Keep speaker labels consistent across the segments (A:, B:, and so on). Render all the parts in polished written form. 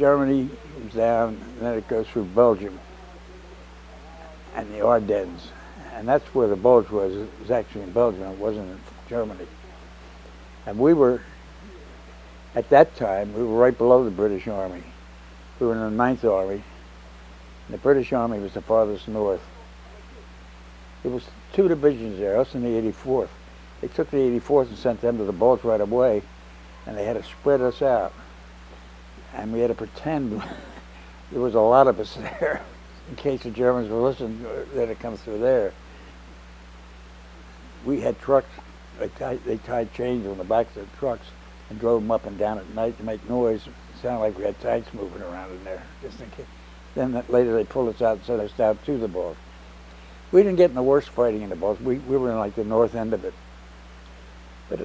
A: Germany was down, and then it goes through Belgium and the Ardennes. And that's where the bulge was. It was actually in Belgium. It wasn't in Germany. And we were, at that time, we were right below the British Army. We were in the Ninth Army. And the British Army was the farthest north. There was two divisions there, us and the 84th. They took the 84th and sent them to the bulge right away, and they had to spread us out. And we had to pretend there was a lot of us there in case the Germans were listening, that it comes through there. We had trucks, they tied chains on the backs of the trucks and drove them up and down at night to make noise. It sounded like we had tanks moving around in there, just in case. Then later they pulled us out and sent us down to the bulge. We didn't get in the worst fighting in the bulge. We were in like the north end of it. But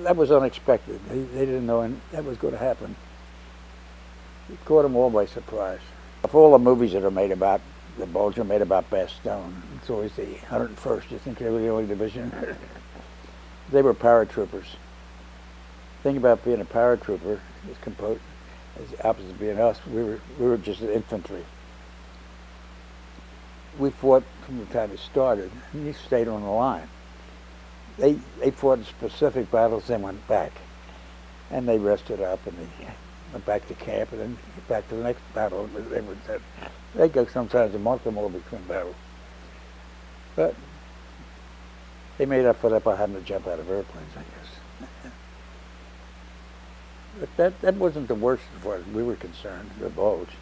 A: that was unexpected. They didn't know that was going to happen. It caught them all by surprise. Of all the movies that are made about the bulge are made about Bastogne, it's always the 101st. You think they were the only division? They were paratroopers. The thing about being a paratrooper is as opposite to being us, we were just infantry. We fought from the time it started, and you stayed on the line. They fought in specific battles, then went back. And they rested up, and they went back to camp, and then back to the next battle. They go sometimes a month or more between battles. But they made up for that by having to jump out of airplanes, I guess. But that wasn't the worst as far as we were concerned, the bulge.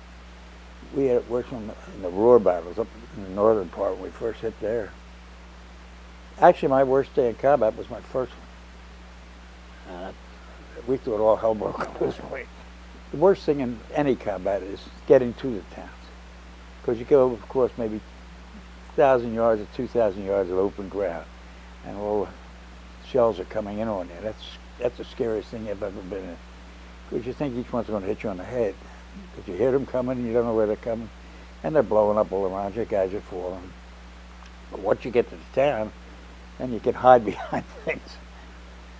A: We had it worse in the Ruhr battles up in the northern part when we first hit there. Actually, my worst day in combat was my first one. We thought all hell broke loose. The worst thing in any combat is getting to the towns. Because you go, of course, maybe 1,000 yards or 2,000 yards of open ground, and all the shells are coming in on you. That's the scariest thing I've ever been in. Because you think each one's going to hit you on the head. Because you hear them coming, and you don't know where they're coming, and they're blowing up all around you. Guys are falling. But once you get to the town, then you can hide behind things.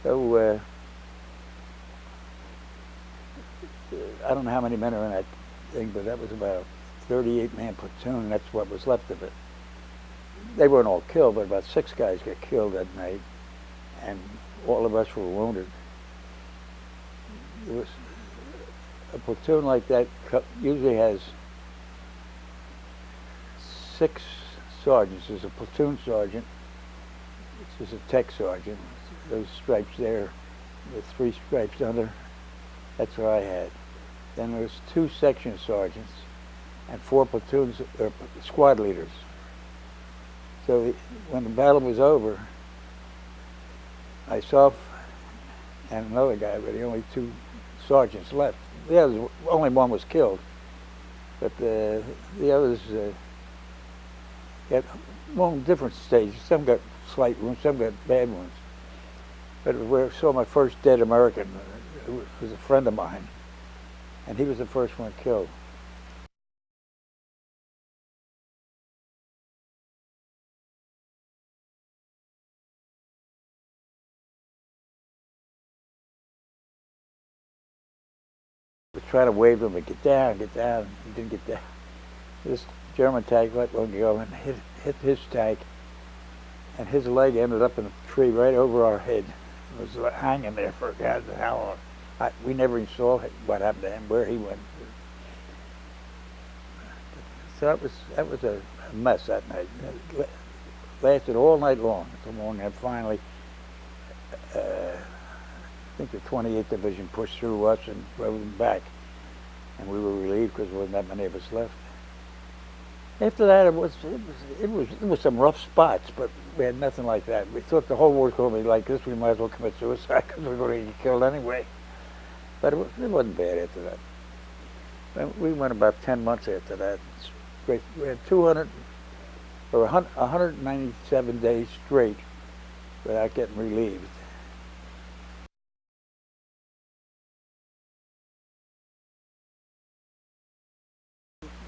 A: So I don't know how many men are in that thing, but that was about a 38-man platoon. That's what was left of it. They weren't all killed, but about 6 guys got killed that night, and all of us were wounded. It was a platoon like that usually has 6 sergeants. There's a platoon sergeant. This is a tech sergeant. Those stripes there, the 3 stripes under, that's what I had. Then there's 2 section sergeants and 4 platoons, or squad leaders. So when the battle was over, myself and another guy were the only 2 sergeants left. The others, only one was killed, but the others got different stages. Some got slight wounds, some got bad wounds. But where I saw my first dead American, who was a friend of mine, and he was the first one killed. I was trying to wave him and get down, get down. He didn't get down. This German tank let one go and hit his tank, and his leg ended up in a tree right over our head. It was hanging there for God knows how long. We never even saw what happened to him, where he went. So that was a mess that night. It lasted all night long until morning, and finally, I think the 28th Division pushed through us and drove them back, and we were relieved because there wasn't that many of us left. After that, it was some rough spots, but we had nothing like that. We thought the whole war was going to be like this. We might as well commit suicide because we were going to get killed anyway. But it wasn't bad after that. We went about 10 months after that. We had 197 days straight without getting relieved.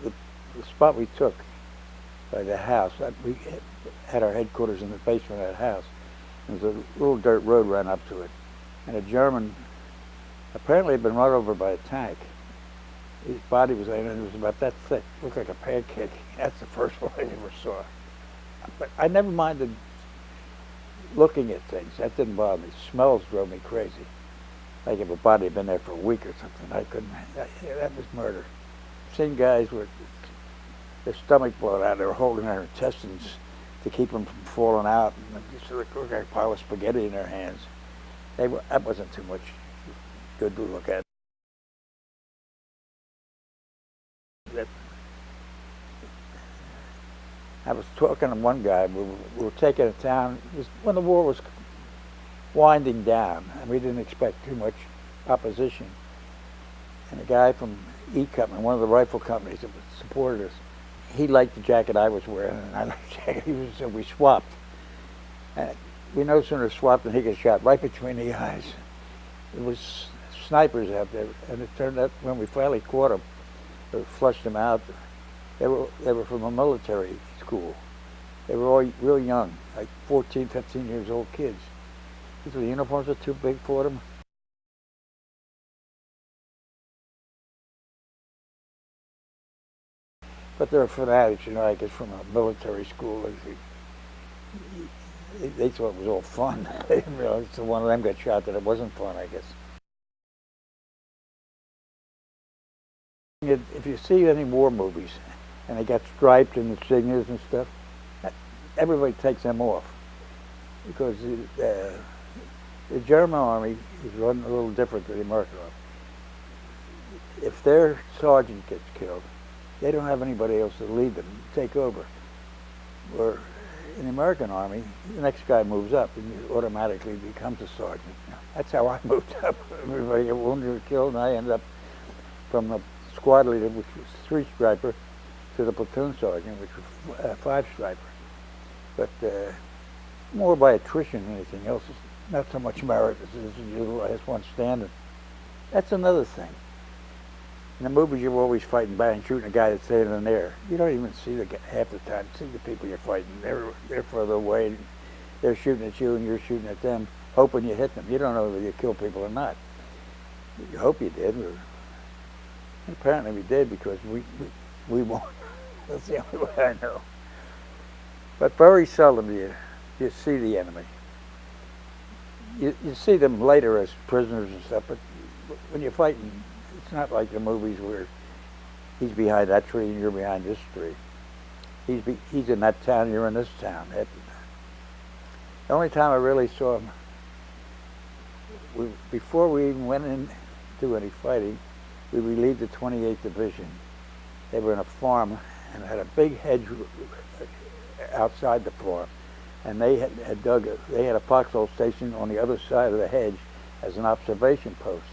A: The spot we took by the house, we had our headquarters in the basement of that house. There was a little dirt road ran up to it, and a German apparently had been run over by a tank, His body was laying, and it was about that thick, looked like a pancake. That's the first one I ever saw. But I never minded looking at things. That didn't bother me. Smells drove me crazy. Like if a body had been there for a week or something, I couldn't. That was murder. Seen guys with their stomach blown out. They were holding their intestines to keep them from falling out, and just looked like a pile of spaghetti in their hands. That wasn't too much good to look at. I was talking to one guy. We were taking a town. It was when the war was winding down, and we didn't expect too much opposition. And a guy from E Company, one of the rifle companies that supported us, he liked the jacket I was wearing, and I liked the jacket he was. So we swapped. And we no sooner swapped than he got shot right between the eyes. It was snipers out there, and it turned out when we finally caught them, or flushed them out, they were from a military school. They were all real young, like 14, 15 years old kids. The uniforms were too big for them. But they're fanatics, you know, I guess from a military school. They thought it was all fun. They didn't realize until one of them got shot that it wasn't fun, I guess. If you see any war movies, and they got stripes and insignias and stuff, everybody takes them off. Because the German army is run a little different than the American army. If their sergeant gets killed, they don't have anybody else to lead them, take over. Where in the American army, the next guy moves up and he automatically becomes a sergeant. That's how I moved up. Everybody got wounded or killed, and I ended up from the squad leader, which was 3-striper, to the platoon sergeant, which was 5-striper. But more by attrition than anything else. It's not so much merit as you're the last one standing. That's another thing. In the movies, you're always fighting back and shooting a guy that's standing in there. You don't even see half the time. See the people you're fighting. They're further away. They're shooting at you, and you're shooting at them, hoping you hit them. You don't know whether you kill people or not. You hope you did. Apparently, we did because we won. That's the only way I know. But very seldom you see the enemy. You see them later as prisoners and stuff, but when you're fighting, it's not like the movies where he's behind that tree and you're behind this tree. He's in that town, you're in this town. The only time I really saw him, before we even went into any fighting, we relieved the 28th Division. They were in a farm and had a big hedge outside the farm. And they had they had a foxhole station on the other side of the hedge as an observation post.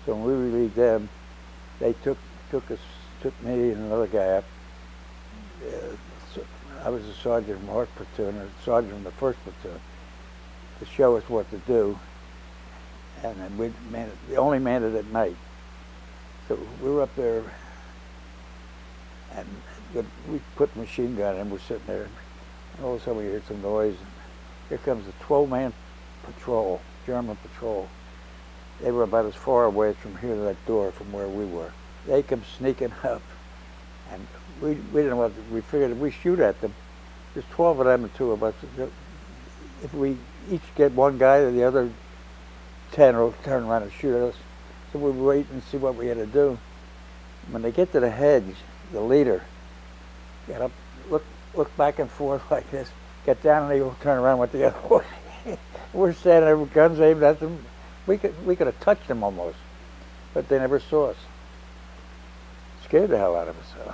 A: So when we relieved them, they took me and another guy up. I was a sergeant from our platoon, and a sergeant from the 1st platoon, to show us what to do. And then we only manned it at night. So we were up there, and we put the machine gun in, we're sitting there, and all of a sudden we heard some noise, and here comes a 12-man patrol, German patrol. They were about as far away from here to that door from where we were. They come sneaking up, and we didn't know what we figured if we shoot at them, there's 12 of them and 2 of us. If we each get one guy, the other 10 will turn around and shoot at us. So we wait and see what we had to do. When they get to the hedge, the leader got up, look back and forth like this, get down, and they will turn around with the other way. We're standing there with guns aimed at them. We could have touched them almost, but they never saw us. Scared the hell out of us.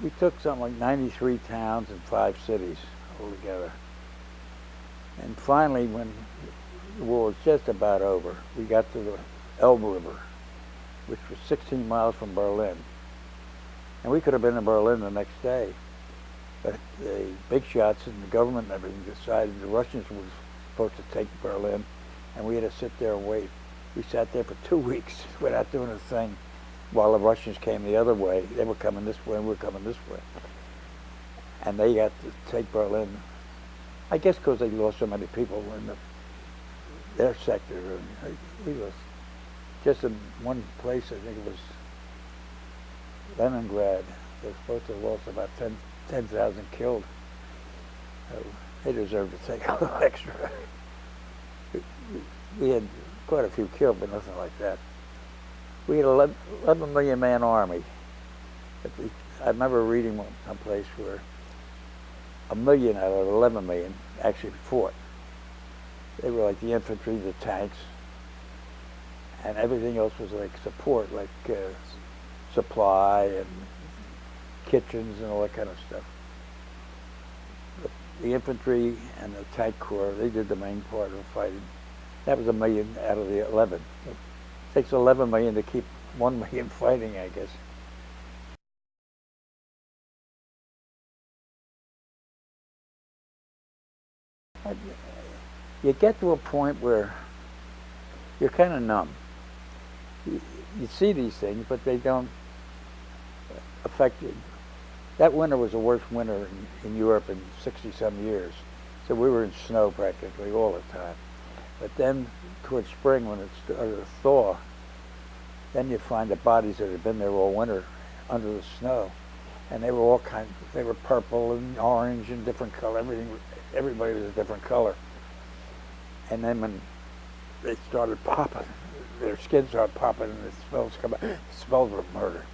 A: We took something like 93 towns and 5 cities altogether. And finally, when the war was just about over, we got to the Elbe River, which was 16 miles from Berlin. And we could have been in Berlin the next day. But the big shots and the government and everything decided the Russians were supposed to take Berlin, and we had to sit there and wait. We sat there for 2 weeks without doing a thing while the Russians came the other way. They were coming this way and we were coming this way. And they got to take Berlin, I guess because they lost so many people in their sector. We lost just in one place, I think it was Leningrad. They're supposed to have lost about 10,000 killed. So they deserve to take a little extra. We had quite a few killed, but nothing like that. We had 11 million man army. I remember reading someplace where 1 million out of 11 million actually fought. They were like the infantry, the tanks, and everything else was like support, like supply and kitchens and all that kind of stuff. The infantry and the tank corps, they did the main part of the fighting. That was 1 million out of the 11. It takes 11 million to keep 1 million fighting, I guess. You get to a point where you're kind of numb. You see these things, but they don't affect you. That winter was the worst winter in Europe in 60-some years. So we were in snow practically all the time. But then towards spring, when it started to thaw, then you find the bodies that had been there all winter under the snow. And they were all they were purple and orange and different color. Everybody was a different color. And then when they started popping, their skin started popping and the smells come out. The smells were murder.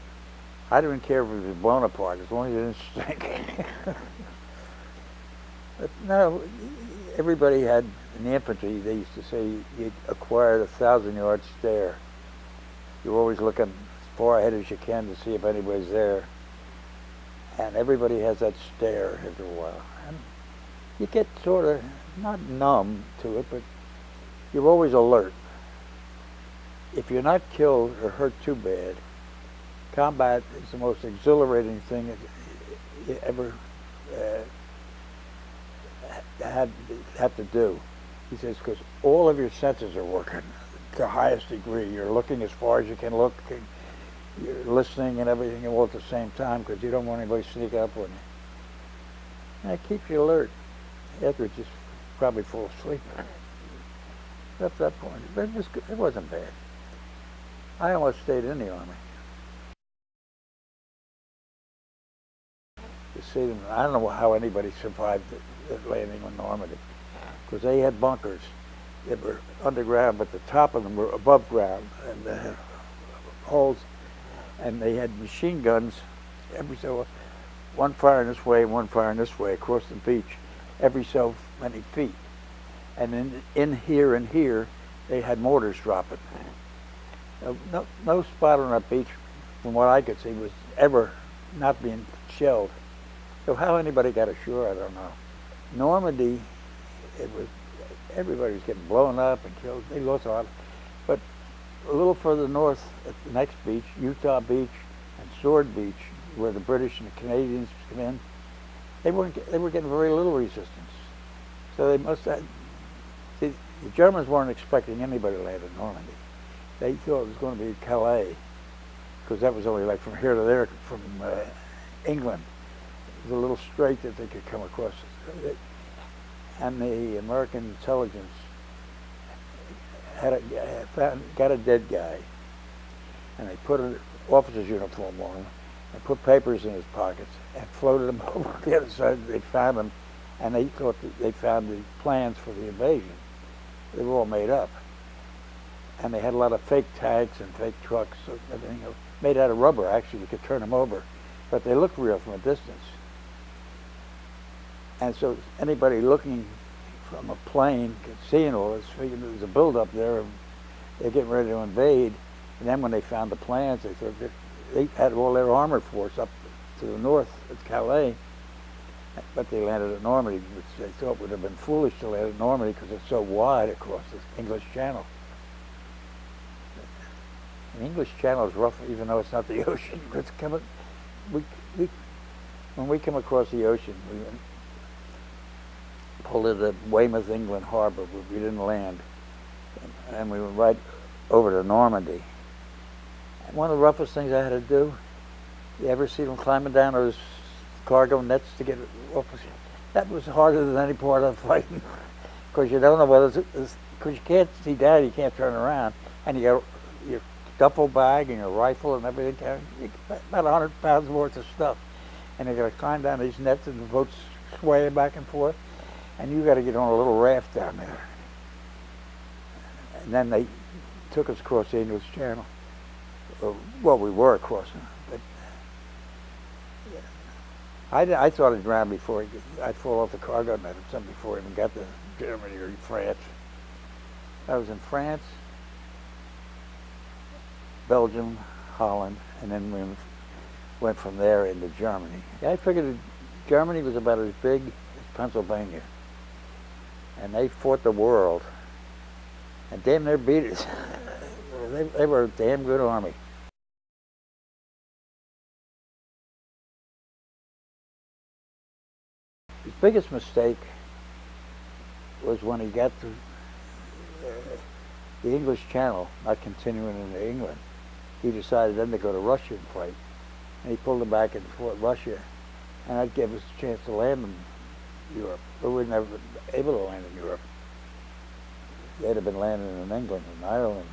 A: I didn't care if it was blown apart as long as it didn't stink. But no, everybody had, in the infantry, they used to say you acquired a 1,000-yard stare. You're always looking as far ahead as you can to see if anybody's there. And everybody has that stare after a while. And you get sort of, not numb to it, but you're always alert. If you're not killed or hurt too bad, combat is the most exhilarating thing that you ever have to do. He says, because all of your senses are working to the highest degree. You're looking as far as you can look. You're listening and everything all at the same time because you don't want anybody to sneak up on you. And it keeps you alert. After just probably fall asleep. At that point, but it wasn't bad. I almost stayed in the Army. I don't know how anybody survived the landing on Normandy, because they had bunkers that were underground, but the top of them were above ground, and they had holes, and they had machine guns every so one firing this way, one firing this way across the beach, every so many feet. And then in here and here, they had mortars dropping. No spot on that beach, from what I could see, was ever not being shelled. So how anybody got ashore, I don't know. Normandy, everybody was getting blown up and killed. They lost a lot. But a little further north, at the next beach, Utah Beach and Sword Beach, where the British and the Canadians come in, they were getting very little resistance. So they must have. See, the Germans weren't expecting anybody to land at Normandy. They thought it was going to be Calais, because that was only like from here to there from England. It was a little strait that they could come across. And the American intelligence got a dead guy, and they put an officer's uniform on him, and put papers in his pockets, and floated him over to the other side. They found him, and they thought that they found the plans for the invasion. They were all made up. And they had a lot of fake tanks and fake trucks, everything else, made out of rubber. Actually, you could turn them over, but they looked real from a distance. And so anybody looking from a plane, seeing all this, figured there was a buildup there, and they're getting ready to invade. And then when they found the plans, they thought they had all their armored force up to the north at Calais, but they landed at Normandy, which they thought would have been foolish to land at Normandy because it's so wide across the English Channel. The English Channel is rough, even though it's not the ocean. It's coming. When we come across the ocean, we pulled into Weymouth, England Harbor, where we didn't land, and we went right over to Normandy. And one of the roughest things I had to do, you ever see them climbing down those cargo nets to get off? That was harder than any part of the fighting, because you don't know whether because you can't see down, you can't turn around, and you your duffel bag and your rifle and everything, about 100 pounds worth of stuff. And they're going to climb down these nets and the boat's swaying back and forth. And you got to get on a little raft down there. And then they took us across the English Channel. Well, we were crossing, but I thought I'd drown before I'd fall off the cargo net or something before I even got to Germany or France. I was in France, Belgium, Holland, and then we went from there into Germany. I figured that Germany was about as big as Pennsylvania, and they fought the world, and damn near beat us. They were a damn good army. His biggest mistake was when he got to the English Channel, not continuing into England. He decided then to go to Russia and fight. And he pulled them back and fought Russia. And that gave us a chance to land in Europe. But we were never able to land in Europe. They'd have been landing in England and Ireland.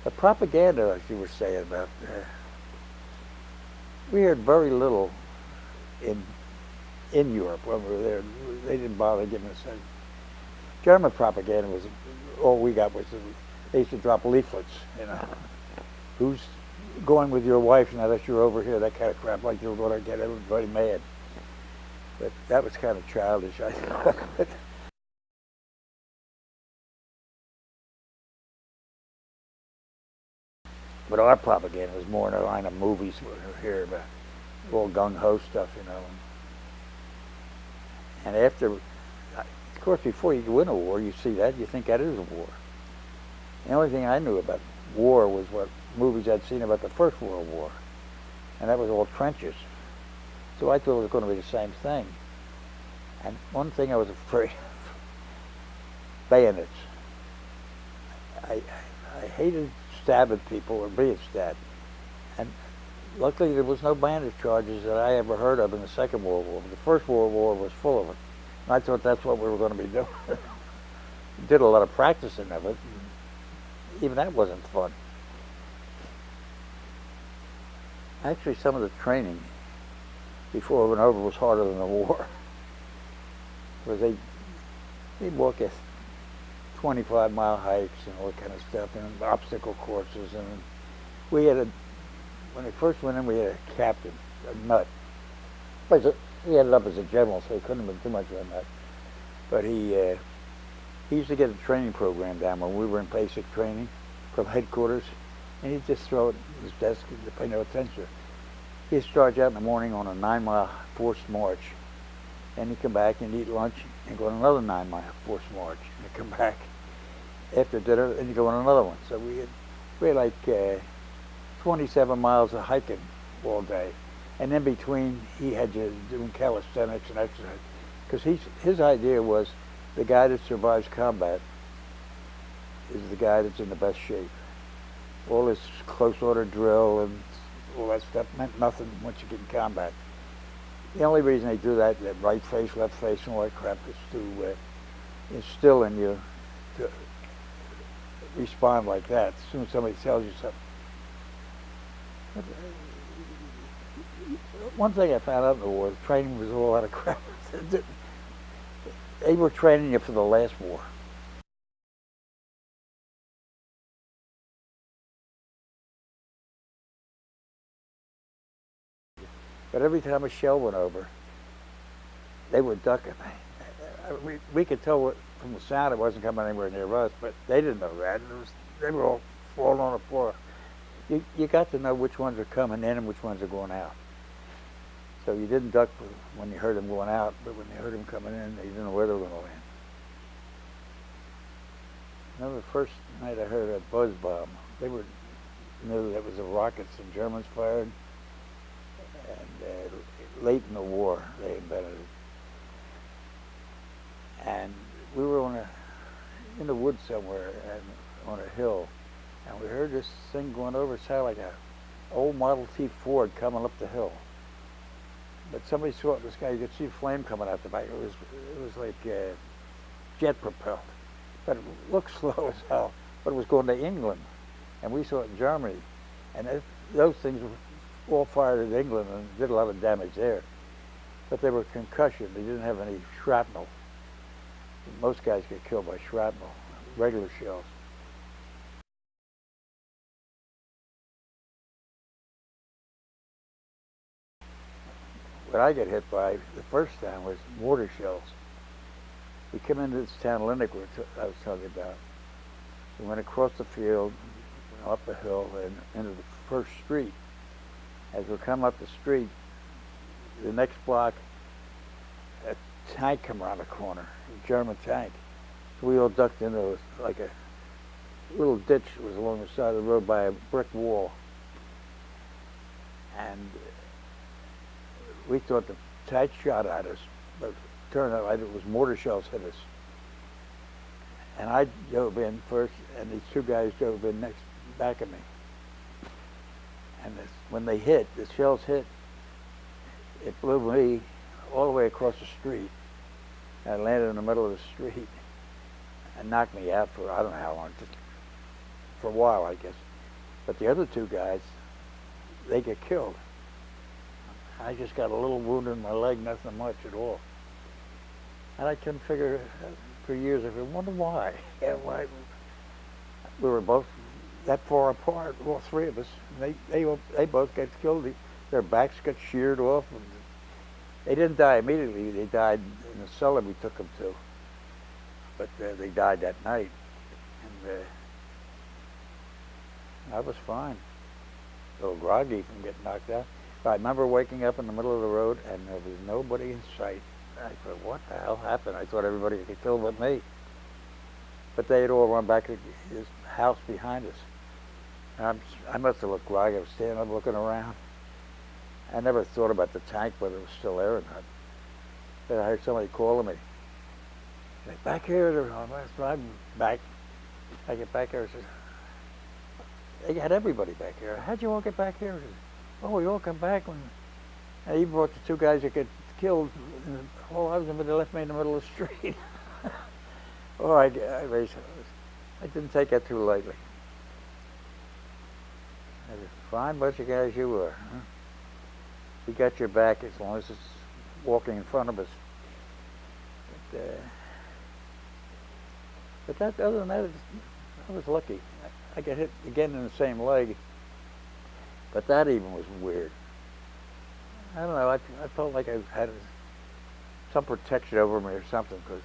A: The propaganda, like you were saying about, we heard very little in Europe when we were there. They didn't bother giving us any. German propaganda was, all we got was, they used to drop leaflets, you know. Who's going with your wife now that you're over here, that kind of crap, like you were going to get everybody mad. But that was kind of childish, I thought. But our propaganda was more in the line of movies we were here about all gung-ho stuff, you know. And after, of course, before you go into a war, you see that, you think that is a war. The only thing I knew about war was what movies I'd seen about the First World War. And that was all trenches. So I thought it was going to be the same thing. And one thing I was afraid of, bayonets. I hated stabbing people or being stabbed. And luckily there was no bayonet charges that I ever heard of in the Second World War. The First World War was full of it. And I thought that's what we were going to be doing. Did a lot of practicing of it. Even that wasn't fun. Actually, some of the training before it went over was harder than the war. Because they'd walk us 25-mile hikes and all that kind of stuff, and obstacle courses. And we had when we first went in, we had a captain, a nut. But he ended up as a general, so he couldn't have been too much of a nut. But he used to get a training program down when we were in basic training from headquarters, and he'd just throw it at his desk and pay no attention. He'd start out in the morning on a 9-mile forced march, and he'd come back and eat lunch and go on another 9-mile forced march, and he'd come back after dinner and he'd go on another one. So we had like 27 miles of hiking all day, and in between he had you doing calisthenics and exercise, because his idea was the guy that survives combat is the guy that's in the best shape. All this close order drill and all that stuff meant nothing once you get in combat. The only reason they do that right face, left face, and all that crap, is to instill in you to respond like that as soon as somebody tells you something. But, one thing I found out in the war, the training was a lot of crap. They were training you for the last war. But every time a shell went over, they were ducking. We could tell from the sound it wasn't coming anywhere near us, but they didn't know that. They were all falling on the floor. You got to know which ones are coming in and which ones are going out. So you didn't duck when you heard them going out, but when you heard them coming in, you didn't know where they were going to land. I remember the first night I heard a buzz bomb. They knew that was the rockets the Germans fired. And late in the war, they invented it. And we were in the woods somewhere and on a hill, and we heard this thing going over. It sounded like an old Model T Ford coming up the hill. But somebody saw this guy. You could see flame coming out the back. It was like jet propelled, but it looked slow as hell. But it was going to England, and we saw it in Germany, and those things were all fired at England and did a lot of damage there. But they were concussion. They didn't have any shrapnel. Most guys get killed by shrapnel, regular shells. What I got hit by the first time was mortar shells. We came into this town, Lindenwood, I was telling you about. We went across the field, up a hill, and into the first street. As we come up the street, the next block, a tank came around the corner, a German tank. So we all ducked into like a little ditch that was along the side of the road by a brick wall. And we thought the tank shot at us, but it turned out it was mortar shells hit us. And I dove in first, and these two guys dove in next, back of me. And when they hit, the shells hit, it blew me all the way across the street. I landed in the middle of the street and knocked me out for I don't know how long, just for a while, I guess. But the other two guys, they get killed. I just got a little wound in my leg, nothing much at all. And I couldn't figure, for years, I wonder why. Yeah, why? We were both that far apart, all three of us. They both got killed. Their backs got sheared off. And they didn't die immediately. They died in the cellar we took them to. But they died that night. And I was fine. A little groggy from getting knocked out. But I remember waking up in the middle of the road and there was nobody in sight. I thought, what the hell happened? I thought everybody got killed but me. But they had all run back to his house behind us. And I must have looked groggy. I was standing up looking around. I never thought about the tank, whether it was still there or not. But I heard somebody calling me. Like, back here, so I'm back. I get back here and said, they had everybody back here. How'd you all get back here? Said, oh, we all come back when he brought the two guys that got killed. Oh, I was in the middle, left me in the middle of the street. Oh, I didn't take that too lightly. I said, fine bunch of guys you were. Huh? We got your back as long as it's walking in front of us. But that, other than that, I was lucky. I got hit again in the same leg, but that even was weird. I don't know, I felt like I had some protection over me or something, because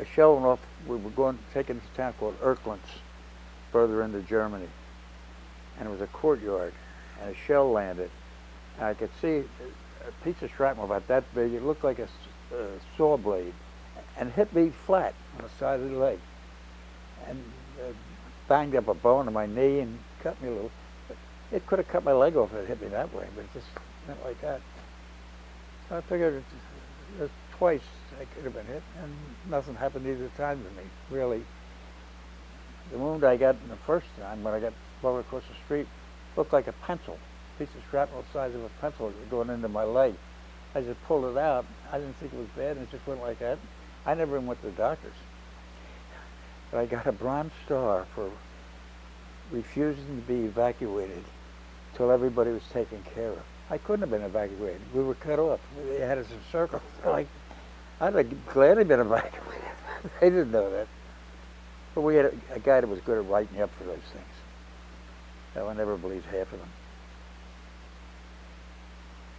A: a shell went off. We were taking this town called Erkelenz, further into Germany, and it was a courtyard, and a shell landed. And I could see a piece of shrapnel about that big. It looked like a saw blade, and hit me flat on the side of the leg, and banged up a bone in my knee and cut me a little. It could have cut my leg off if it hit me that way, but it just went like that. So I figured twice I could have been hit, and nothing happened either time to me, really. The wound I got the first time, when I got blown across the street, looked like a pencil, a piece of shrapnel the size of a pencil going into my leg. I just pulled it out. I didn't think it was bad, and it just went like that. I never even went to the doctors. But I got a Bronze Star for refusing to be evacuated till everybody was taken care of. I couldn't have been evacuated. We were cut off. They had us in circles. Like, I'd have gladly been evacuated. They didn't know that. But we had a guy that was good at writing you up for those things. So I never believed half of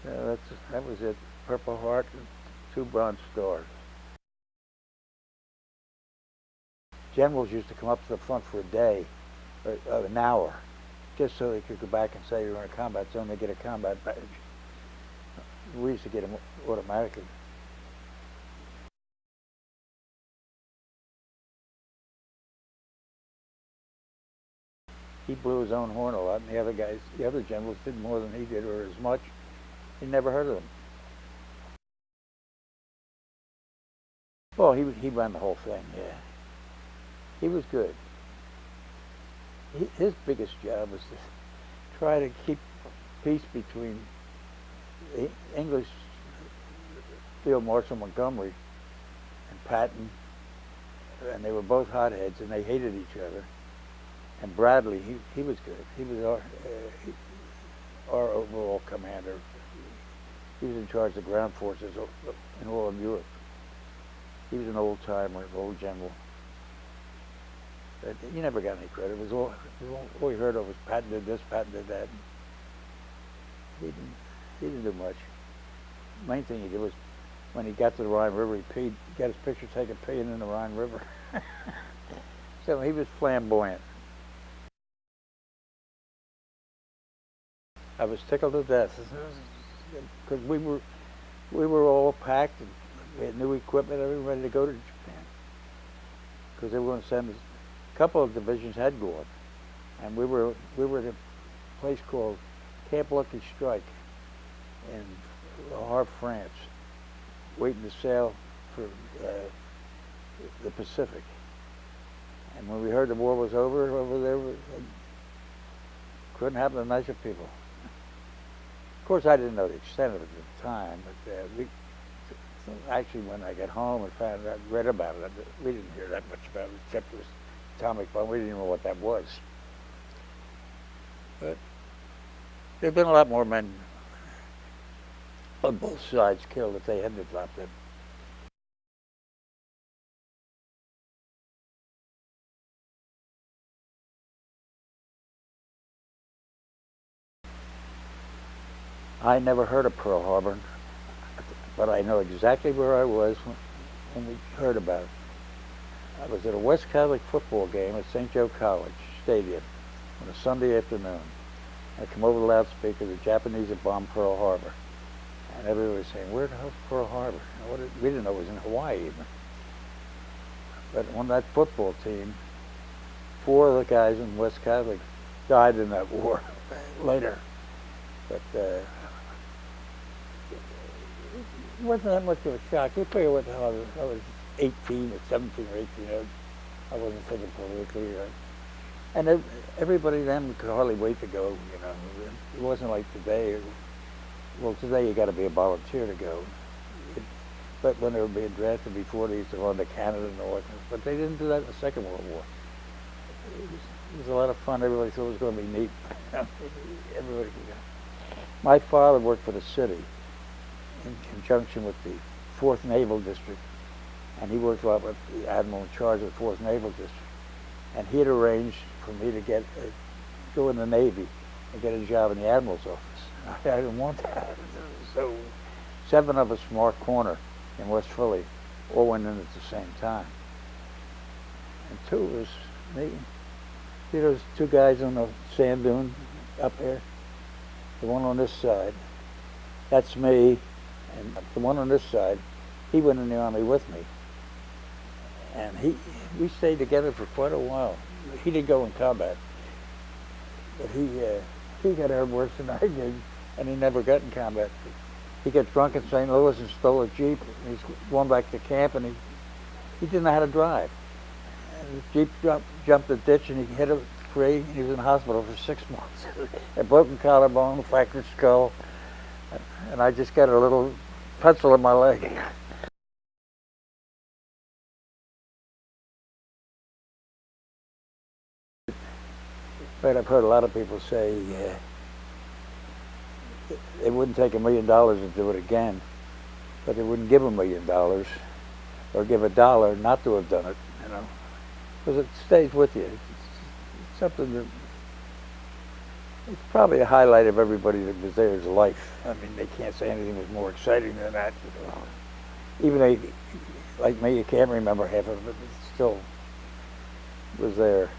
A: them. That was it. Purple Heart, 2 Bronze Stars. Generals used to come up to the front for a day, or an hour, just so they could go back and say you're in a combat zone. They get a combat badge. We used to get them automatically. He blew his own horn a lot, and the other generals did more than he did, or as much. He never heard of them. Well, he ran the whole thing, yeah. He was good. His biggest job was to try to keep peace between English Field Marshal Montgomery and Patton, and they were both hotheads, and they hated each other. And Bradley, he was good. He was our overall commander. He was in charge of the ground forces in all of Europe. He was an old timer, an old general. But he never got any credit. It was all we heard of was Patton did this, Patton did that. He didn't do much. The main thing he did was when he got to the Rhine River, he got his picture taken peeing in the Rhine River. So he was flamboyant. I was tickled to death because we were all packed and we had new equipment and we were ready to go to Japan because they were going to send us. A couple of divisions had gone, and we were at a place called Camp Lucky Strike in Havre, France, waiting to sail for the Pacific. And when we heard the war was over there, couldn't happen to nicer people. Of course, I didn't know the extent of it at the time, but actually when I got home and read about it, we didn't hear that much about it, except it was atomic bomb. We didn't even know what that was. But there have been a lot more men on both sides killed if they hadn't dropped it. I never heard of Pearl Harbor, but I know exactly where I was when we heard about it. I was at a West Catholic football game at St. Joe College Stadium on a Sunday afternoon. I come over the loudspeaker, the Japanese had bombed Pearl Harbor. And everybody was saying, where the hell's Pearl Harbor? We didn't know it was in Hawaii even. But on that football team, 4 of the guys in West Catholic died in that war later. But it wasn't that much of a shock. You figure what the hell, I was 18 or 17 or 18. I wasn't thinking politically. And everybody then could hardly wait to go, you know. It wasn't like today. Well, today you got to be a volunteer to go. But when they were being drafted before, they used to run to Canada and all that. But they didn't do that in the Second World War. It was a lot of fun. Everybody thought it was going to be neat. Everybody could go. My father worked for the city in conjunction with the 4th Naval District, and he worked a lot with the admiral in charge of the 4th Naval District. And he had arranged for me to go in the Navy and get a job in the admiral's office. I didn't want that. So 7 of us from our corner in West Philly all went in at the same time. And 2 of us, me. See those 2 guys on the sand dune up there? The one on this side, that's me. And the one on this side, he went in the Army with me. And we stayed together for quite a while. He didn't go in combat, but he got hurt worse than I did, and he never got in combat. He got drunk in St. Louis and stole a Jeep. And he's going back to camp, and he didn't know how to drive. And the Jeep jumped a ditch, and he hit a tree, and he was in the hospital for 6 months. A broken collarbone, fractured skull, and I just got a little pencil in my leg. But I've heard a lot of people say it wouldn't take $1 million to do it again, but they wouldn't give $1 million or give $1 not to have done it, you know, because it stays with you. It's something that it's probably a highlight of everybody that was there's life. I mean, they can't say anything was more exciting than that. Even they, like me, you can't remember half of it, but it still was there.